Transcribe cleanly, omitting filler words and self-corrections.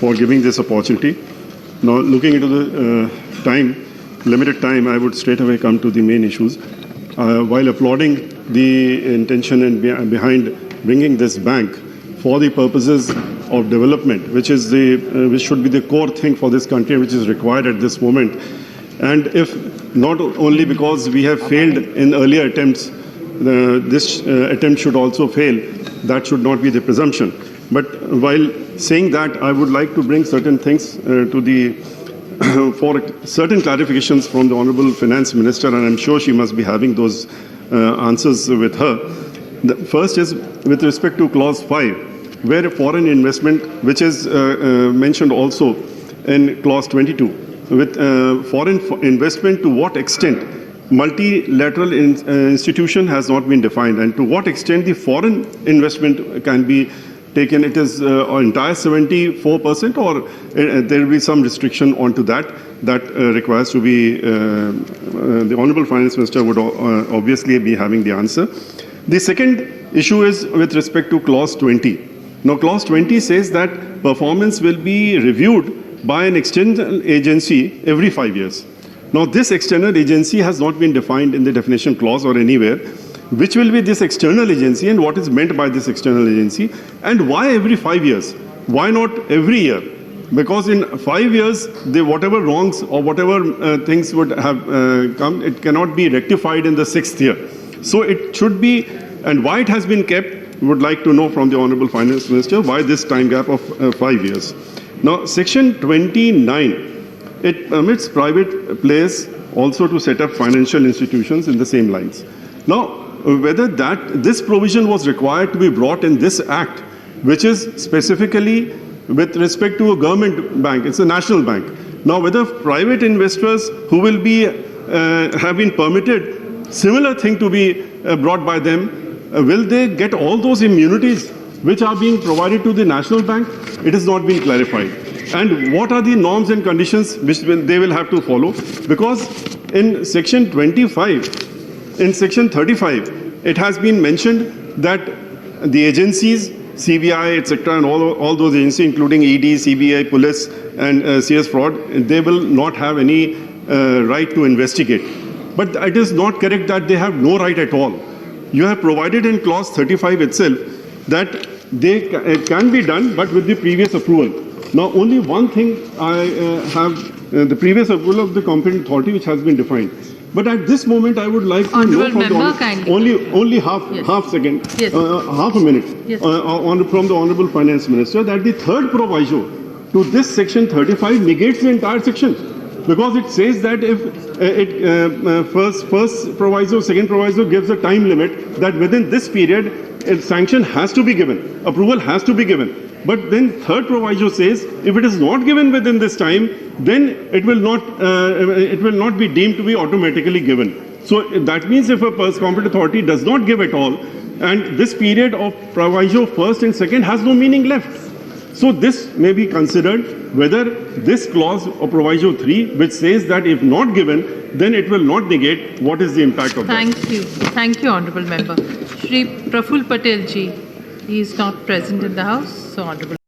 for giving this opportunity. Now, looking into the limited time, I would straight away come to the main issues. While applauding the intention and behind bringing this bank for the purposes of development, which should be the core thing for this country, which is required at this moment. And if not only because we have failed in earlier attempts, this attempt should also fail. That should not be the presumption. But while saying that, I would like to bring certain things for certain clarifications from the Honorable Finance Minister, and I'm sure she must be having those answers with her. The first is with respect to Clause 5, where foreign investment, which is mentioned also in Clause 22, with foreign investment, to what extent multilateral institution has not been defined, and to what extent the foreign investment can be taken. It is entire 74%, or there will be some restriction onto that requires to be, the Honorable Finance Minister would obviously be having the answer. The second issue is with respect to Clause 20. Now, Clause 20 says that performance will be reviewed by an external agency every 5 years. Now, this external agency has not been defined in the definition clause or anywhere. Which will be this external agency and what is meant by this external agency, and why every 5 years? Why not every year? Because in 5 years, whatever wrongs or whatever things would have come, it cannot be rectified in the 6th year. So it should be, and why it has been kept, we would like to know from the Honorable Finance Minister why this time gap of 5 years. Now, Section 29, it permits private players also to set up financial institutions in the same lines. Now, whether this provision was required to be brought in this act, which is specifically with respect to a government bank, it's a national bank. Now, whether private investors who will be have been permitted similar thing to be brought by them, will they get all those immunities which are being provided to the national bank? It is not being clarified. And what are the norms and conditions which they will have to follow? Because in Section 25, in Section 35, it has been mentioned that the agencies, CBI, etc., and all those agencies, including ED, CBI, police, and CS fraud, they will not have any right to investigate. But it is not correct that they have no right at all. You have provided in Clause 35 itself that it can be done, but with the previous approval. Now, only one thing I have, the previous approval of the competent authority, which has been defined. But at this moment, I would like to know from only half a minute from the Honorable Finance Minister that the third proviso to this Section 35 negates the entire section, because it says that if first proviso, second proviso gives a time limit that within this period, a sanction has to be given, approval has to be given. But then third proviso says if it is not given within this time, then it will not be deemed to be automatically given. So that means if a competent authority does not give at all, and this period of proviso first and second has no meaning left. So this may be considered whether this clause of proviso 3, which says that if not given, then it will not negate, what is the impact of that. Thank you. Thank you, Honourable Member. Shri Praful Patel ji, he is not present in the House, so Honourable.